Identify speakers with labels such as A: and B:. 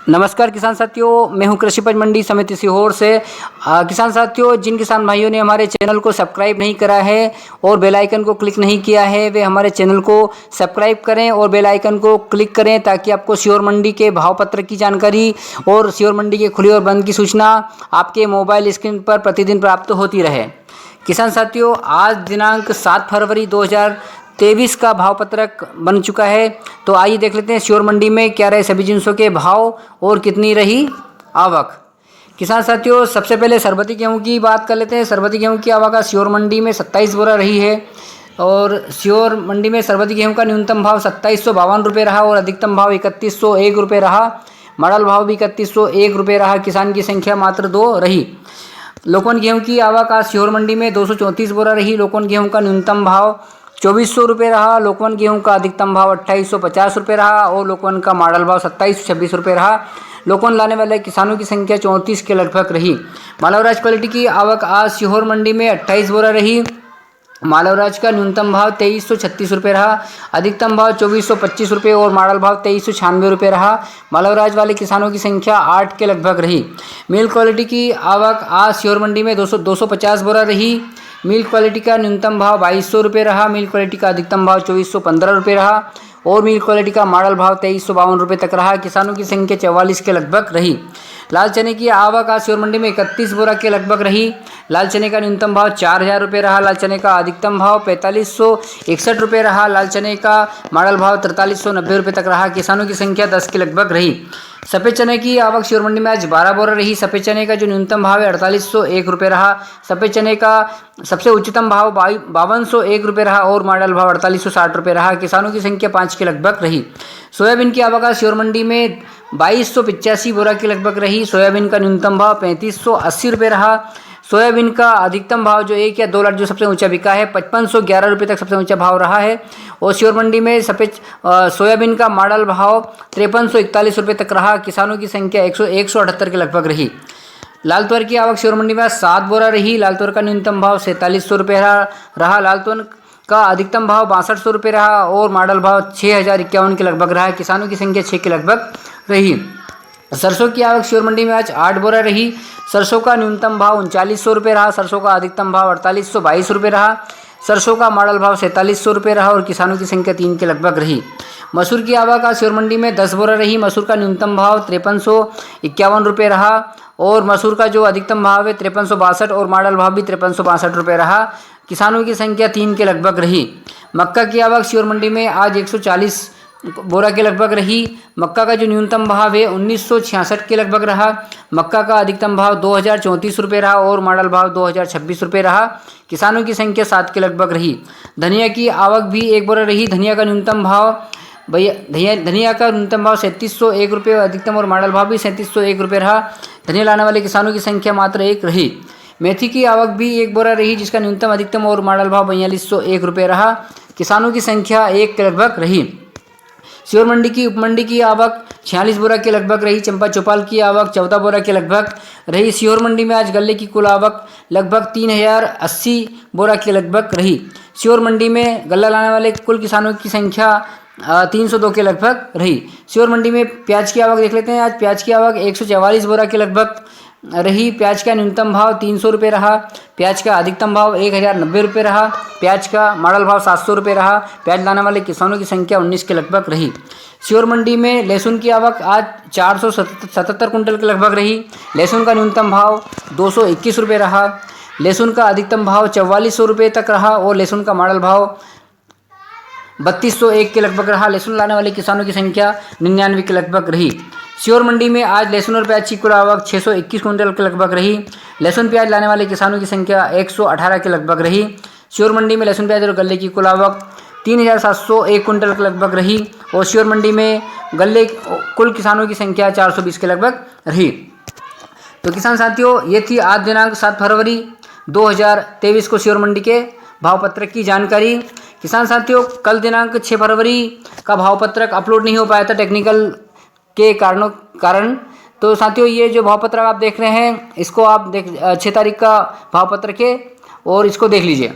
A: नमस्कार किसान साथियों, मैं हूं कृषि उपज मंडी समिति सीहोर से। किसान साथियों, जिन किसान भाइयों ने हमारे चैनल को सब्सक्राइब नहीं करा है और बेल आइकन को क्लिक नहीं किया है, वे हमारे चैनल को सब्सक्राइब करें और बेल आइकन को क्लिक करें ताकि आपको सीहोर मंडी के भाव पत्र की जानकारी और सीहोर मंडी के खुली और बंद की सूचना आपके मोबाइल स्क्रीन पर प्रतिदिन प्राप्त होती रहे। किसान साथियों, आज दिनांक 7 फरवरी 2023 का भाव पत्रक बन चुका है। तो आइए देख लेते हैं सीहोर मंडी में क्या रहे सभी जिनसों के भाव और कितनी रही आवक। किसान साथियों, सबसे पहले सरबती गेहूं की बात कर लेते हैं। सरबती गेहूं की आवक सीहोर मंडी में 27 बोरा रही है और सीहोर मंडी में सरबती गेहूं का न्यूनतम भाव 2752 रुपये रहा और अधिकतम भाव 3101 रुपये रहा। मॉडल भाव भी 3101 रुपये रहा। किसान की संख्या मात्र 2 रही। लोकवन गेहूं की आवक आज सीहोर मंडी में 234 बोरा रही। लोकवन गेहूं का न्यूनतम भाव 2400 रुपये रहा। लोकवन गेहूं का अधिकतम भाव 2850 रुपये रहा और लोकवन का मॉडल भाव 2726 रुपये रहा। लोकवन लाने वाले किसानों की संख्या 34 के लगभग रही। मालवराज क्वालिटी की आवक आज सीहोर मंडी में 28 बोरा रही। मालवराज का न्यूनतम भाव 2336 रुपये रहा, अधिकतम भाव 2425 रुपये और मॉडल भाव 2396 रुपये रहा। मालवराज वाले किसानों की संख्या 8 के लगभग रही। मिल क्वालिटी की आवक आज सीहोर मंडी में 250 बोरा रही। मिल क्वालिटी का न्यूनतम भाव 2200 रुपये रहा। मिल क्वालिटी का अधिकतम भाव 2415 रुपये रहा और मिल क्वालिटी का मॉडल भाव 2352 रुपये तक रहा। किसानों की संख्या 44 के लगभग रही। लाल चने की आवक आज सीहोर मंडी में 31 बोरा के लगभग रही। लाल चने का न्यूनतम भाव 4000 रुपये रहा। लाल चने का अधिकतम भाव 4561 रुपये रहा। लाल चने का मॉडल भाव 4390 रुपये तक रहा। किसानों की संख्या 10 के लगभग रही। सफ़ेद चने की आवक सीहोर मंडी में आज 12 बोरा रही। सफ़ेद चने का जो न्यूनतम भाव है 4801 रुपये रहा। सफ़ेद चने का सबसे उच्चतम भाव 5201 रुपये रहा और मॉडल भाव 4860 रुपये रहा। किसानों की संख्या 5 के लगभग रही। सोयाबीन की आवक आज सीहोर मंडी में 2285 बोरा के लगभग रही। सोयाबीन का न्यूनतम भाव 3580 रुपये रहा। सोयाबीन का अधिकतम भाव जो 1 या 2 लाख जो सबसे ऊंचा बिका है 5511 रुपये तक सबसे ऊंचा भाव रहा है और सीहोर मंडी में सफ़ेद सोयाबीन का मॉडल भाव 5341 रुपये तक रहा। किसानों की संख्या 178 के लगभग रही। लाल तुअर की आवक सीहोर मंडी में 7 बोरा रही। लाल तुअर का न्यूनतम भाव 4700 रुपये रहा। लाल तुअर का अधिकतम भाव 6200 रुपये रहा और मॉडल भाव 6051 के लगभग रहा। किसानों की संख्या 6 के लगभग रही। सरसों की आवक सीहोर मंडी में आज 8 बोरा रही। सरसों का न्यूनतम भाव 3900 रुपये रहा। सरसों का अधिकतम भाव 4822 रुपये रहा। सरसों का मॉडल भाव 4700 रुपये रहा और किसानों की संख्या 3 के लगभग रही। मसूर की आवक आज सीहोर मंडी में 10 बोरा रही। मसूर का न्यूनतम भाव 5351 रुपये रहा और मसूर का जो अधिकतम भाव है 5362 और मॉडल भाव भी 5362 रुपये रहा। किसानों की संख्या 3 के लगभग रही। मक्का की आवक सीहोर मंडी में आज 140 बोरा के लगभग रही। मक्का का जो न्यूनतम भाव है 1966 के लगभग रहा। मक्का का अधिकतम भाव 2034 रुपये रहा और मॉडल भाव 2026 रुपये रहा। किसानों की संख्या 7 के लगभग रही। धनिया की आवक भी 1 बोरा रही। धनिया का न्यूनतम भाव धनिया का न्यूनतम भाव 3701 रुपये अधिकतम और मॉडल भाव भी 3701 रुपये रहा। धनिया लाने वाले किसानों की संख्या मात्र 1 रही। मेथी की आवक भी 1 बोरा रही जिसका न्यूनतम अधिकतम और मॉडल भाव 4201 रुपये रहा। किसानों की संख्या 1 के लगभग रही। सीहोर मंडी की उपमंडी की आवक 46 बोरा के लगभग रही। चंपा चौपाल की आवक 14 बोरा के लगभग रही। सीहोर मंडी में आज गल्ले की कुल आवक लगभग 3080 बोरा के लगभग रही। सीहोर मंडी में गल्ला लाने वाले कुल किसानों की संख्या 302 के लगभग रही। सीहोर मंडी में प्याज की आवक देख लेते हैं। आज प्याज की आवक 144 बोरा के लगभग रही। प्याज का न्यूनतम भाव 300 रुपये रहा। प्याज का अधिकतम भाव 1090 रुपये रहा। प्याज का मॉडल भाव 700 रुपये रहा। प्याज लाने वाले किसानों की संख्या 19 के लगभग रही। सीहोर मंडी में लहसुन की आवक आज 477 कुंटल के लगभग रही। लहसुन का न्यूनतम भाव 221 रुपये रहा। लहसुन का अधिकतम भाव 4400 रुपये तक रहा और लहसुन का मॉडल भाव 3201 के लगभग रहा। लहसुन लाने वाले किसानों की संख्या 99 के लगभग रही। सीहोर मंडी में आज लहसुन और प्याज की कुल आवक 621 कुंटल के लगभग रही। लहसुन प्याज लाने वाले किसानों की संख्या 118 के लगभग रही। सीहोर मंडी में लहसुन प्याज और गल्ले की कुल आवक 3701 कुंटल के लगभग रही और सीहोर मंडी में गल्ले कुल किसानों की संख्या 420 के लगभग रही। तो किसान साथियों, ये थी आज दिनांक 7 फरवरी 2023 को सीहोर मंडी के भाव पत्रक की जानकारी। किसान साथियों, कल दिनांक 6 फरवरी का भाव पत्रक अपलोड नहीं हो पाया था टेक्निकल के कारण। तो साथियों, ये जो भाव पत्रक आप देख रहे हैं इसको आप 6 तारीख का भाव पत्रक है और इसको देख लीजिए।